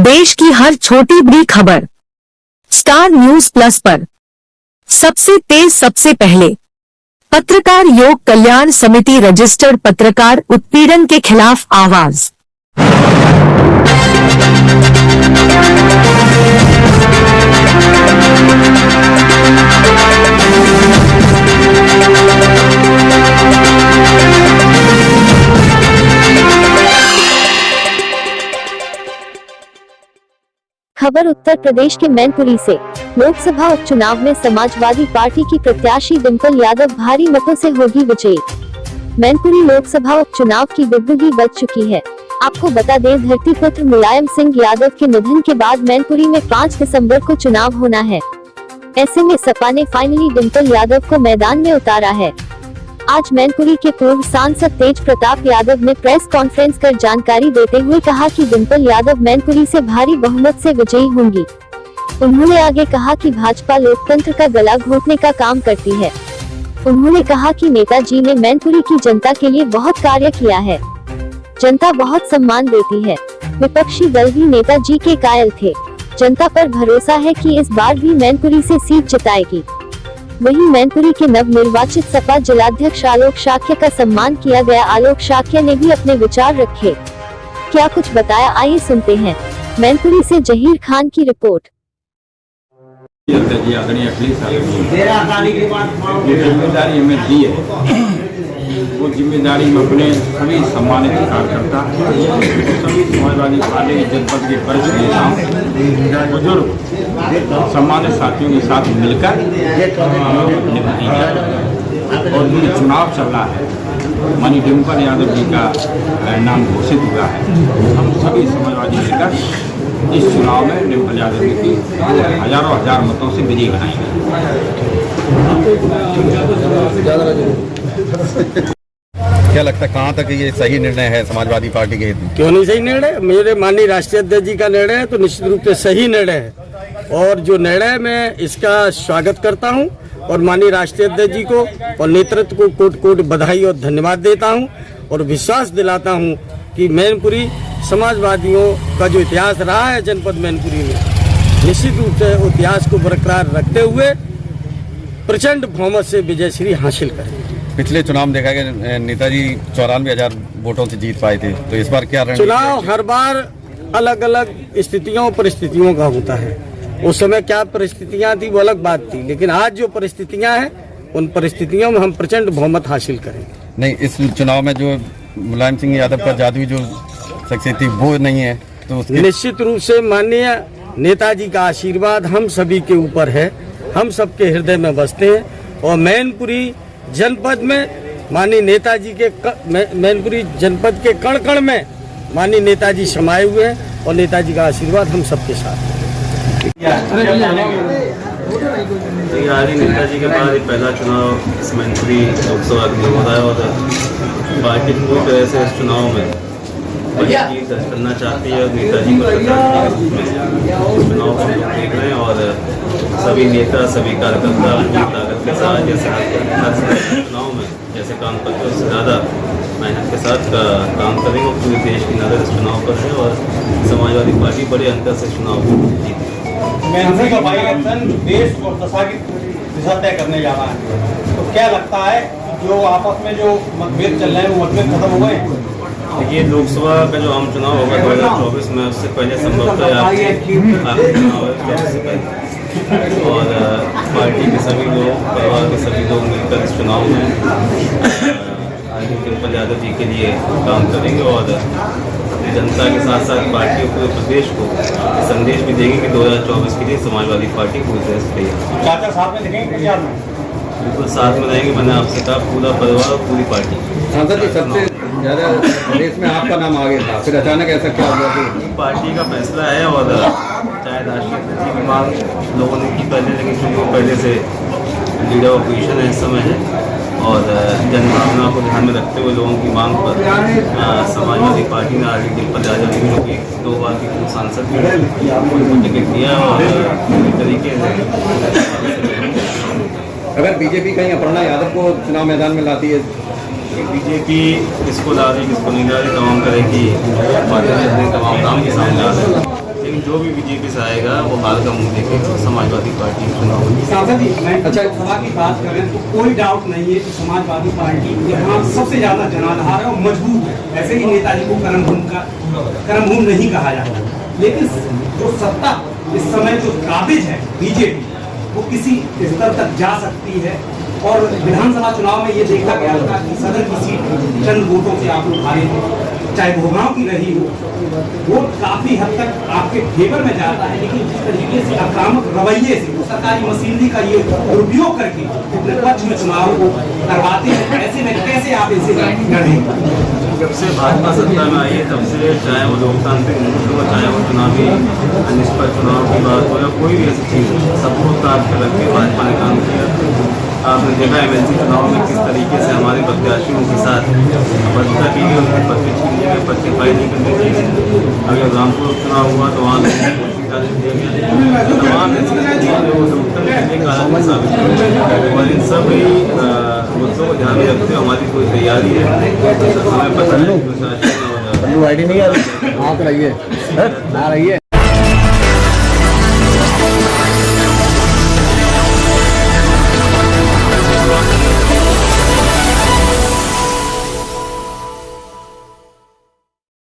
देश की हर छोटी बड़ी खबर स्टार न्यूज प्लस पर सबसे तेज सबसे पहले। पत्रकार योग कल्याण समिति रजिस्टर्ड पत्रकार उत्पीड़न के खिलाफ आवाज। खबर उत्तर प्रदेश के मैनपुरी से। लोकसभा उपचुनाव में समाजवादी पार्टी की प्रत्याशी डिंपल यादव भारी मतों से होगी विजयी। मैनपुरी लोकसभा उपचुनाव की डुगडुगी बज चुकी है। आपको बता दें, धरतीपुत्र मुलायम सिंह यादव के निधन के बाद मैनपुरी में 5 दिसंबर को चुनाव होना है। ऐसे में सपा ने फाइनली डिंपल यादव को मैदान में उतारा है। आज मैनपुरी के पूर्व सांसद तेज प्रताप यादव ने प्रेस कॉन्फ्रेंस कर जानकारी देते हुए कहा कि डिंपल यादव मैनपुरी से भारी बहुमत से विजयी होंगी। उन्होंने आगे कहा कि भाजपा लोकतंत्र का गला घोटने का काम करती है। उन्होंने कहा कि नेताजी ने मैनपुरी की जनता के लिए बहुत कार्य किया है। जनता बहुत सम्मान देती है। विपक्षी दल भी नेताजी के कायल थे। जनता पर भरोसा है कि इस बार भी मैनपुरी से सीट जिताएगी। वहीं मैनपुरी के नव निर्वाचित सपा जिलाध्यक्ष आलोक शाक्य का सम्मान किया गया। आलोक शाक्य ने भी अपने विचार रखे। क्या कुछ बताया, आइए सुनते हैं। मैनपुरी से जहीर खान की रिपोर्ट। जिम्मेदारी हमें दी है, वो जिम्मेदारी में अपने सभी सम्मानित कार्यकर्ता, सभी समाजवादी पार्टी के जनपद के वरिष्ठ नेताओं, बुजुर्ग, सम्मानित साथियों के साथ मिलकर निभाई है। और ये चुनाव चल रहा है, माननीय डिंपल यादव जी का नाम घोषित हुआ है। हम सभी समाजवादी मिलकर इस चुनाव में डिंपल यादव जी की हजारों हजार मतों से विजयी बनाएंगे। क्या लगता है, कहाँ तक ये सही निर्णय है समाजवादी पार्टी के हित में? क्यों नहीं सही निर्णय? मेरे माननीय राष्ट्रीय अध्यक्ष जी का निर्णय है तो निश्चित रूप से सही निर्णय है। और जो निर्णय मैं इसका स्वागत करता हूं और माननीय राष्ट्रीय अध्यक्ष जी को और नेतृत्व को कोट कोट बधाई और धन्यवाद देता हूं और विश्वास दिलाता हूं कि मैनपुरी समाजवादियों का जो इतिहास रहा है जनपद मैनपुरी में, निश्चित रूप से इतिहास को बरकरार रखते हुए प्रचंड बहुमत से विजयश्री हासिल करेंगे। पिछले चुनाव में देखा गया नेताजी 94,000 वोटों से जीत पाए थे, तो इस बार क्या रणनीति? चुनाव हर बार अलग अलग स्थितियों परिस्थितियों का होता है। उस समय क्या परिस्थितियां थी वो अलग बात थी, लेकिन आज जो परिस्थितियां हैं उन परिस्थितियों में हम प्रचंड बहुमत हासिल करेंगे। नहीं, इस चुनाव में जो मुलायम सिंह यादव का जादुई जो शख्सियत थी वो नहीं है, तो निश्चित रूप से माननीय नेताजी का आशीर्वाद हम सभी के ऊपर है, हम सबके हृदय में बसते हैं। और मैनपुरी जनपद में माननीय नेताजी के मैनपुरी जनपद के कण कण में माननीय नेताजी समाये हुए हैं और नेताजी का आशीर्वाद हम सबके साथ है। नेताजी के बाद पहला चुनाव इस मैनपुरी लोकसभा के लिए हो रहा है और पार्टी पूरी तरह से इस चुनाव में जीत दर्ज करना चाहती है और नेताजी को चुनाव को देख रहे हैं। और सभी नेता, सभी कार्यकर्ता अपनी ताकत के साथ जैसे चुनाव में जैसे काम करते हैं उससे ज़्यादा मेहनत के साथ काम करेंगे और पूरे देश की नज़र इस चुनाव पर है और समाजवादी पार्टी बड़े अंतर से चुनाव को जीती। मैनपुरी का बाई इलेक्शन देश और दशा की दिशा तय करने जा रहा है, तो क्या लगता है जो आपस में जो मतभेद चल रहे हैं वो मतभेद खत्म हो गए? देखिए, लोकसभा का जो आम चुनाव होगा 2024 में, उससे पहले संभवतः आखिरी चुनाव है उससे पहले। और पार्टी के सभी लोग, परिवार के सभी लोग मिलकर इस चुनाव में डिंपल यादव जी के लिए काम करेंगे और जनता के साथ साथ पार्टी और पूरे प्रदेश को संदेश भी देंगे कि 2024 के लिए समाजवादी पार्टी पूरी तरह से तैयार। चाचा साथ में दिखेंगे प्रचार में? बिल्कुल साथ में रहेंगे। मैंने आपसे कहा पूरा परिवार और पूरी पार्टी। सांसद जी, सबसे ज़्यादा देश में आपका नाम आ गया था, फिर अचानक ऐसा क्या हुआ कि? पार्टी का फैसला है और चाहे राष्ट्रीय अध्यक्ष की मांग लोगों ने की पहले, लेकिन चूँकि वो पहले से लीडर ऑपोजिशन है इस समय है और जनभावना को ध्यान में रखते हुए लोगों की मांग पर समाजवादी पार्टी ने आगे डिंपल यादव जी जो कि 2 बार की पूर्व सांसद भी उनको टिकट दिया और पूरी तरीके से। अगर बीजेपी कहीं अपर्णा यादव को चुनाव मैदान में लाती है? बीजेपी किसको ला रही किसको नहीं ला रही, तमाम तरह की बातें तमाम नाम के सामने आ रहे हैं। लेकिन जो भी बीजेपी से आएगा वो हाल का मुंह देखेगा, समाजवादी पार्टी चुनाव में। सांसद जी, मैं लोकसभा की बात करें तो कोई डाउट नहीं है कि समाजवादी पार्टी यहाँ सबसे ज्यादा जनाधार है और मजबूत है। ऐसे ही नेताजी को कर्मभूमि नहीं कहा जाता, लेकिन जो सत्ता इस समय जो काबिज है बीजेपी, वो किसी स्तर तक जा सकती है। और विधानसभा चुनाव में ये देखा गया था कि सदन की सीट चंद वोटों से आप लोग हारे थे, चाहे भोगांव की रही हो, वो काफी हद तक आपके फेवर में जाता है। लेकिन जिस तरीके से आक्रामक रवैये से सरकारी मशीनरी का ये दुरुपयोग करके अपने पक्ष में चुनाव को करवाते हैं, ऐसे में कैसे आप इसे लड़ेंगे? जब से भाजपा सत्ता में आई है तब से, चाहे वो लोकतांत्रिक मुद्दे हो, चाहे वो चुनावी निष्पक्ष चुनाव की बात हो या कोई भी ऐसी चीज़ हो, सबको ताक के रख के भाजपा ने काम किया। आपने देखा एमएलसी चुनाव में किस तरीके से हमारे प्रत्याशियों के साथ बदता की गई, उनके पर्चे छीन लिए, पर्चे फाइल नहीं करने चाहिए। अगर रामपुर चुनाव हुआ तो वहाँ दिया गया, तमाम ऐसी चीज़ें वो उत्तर देने का कारण साबित हुई। और इन सभी मुद्दों को ध्यान में रखते हुए हमारी कोई तैयारी है, हमें पता है नहीं आ रही, आप रहिए, आ रही है।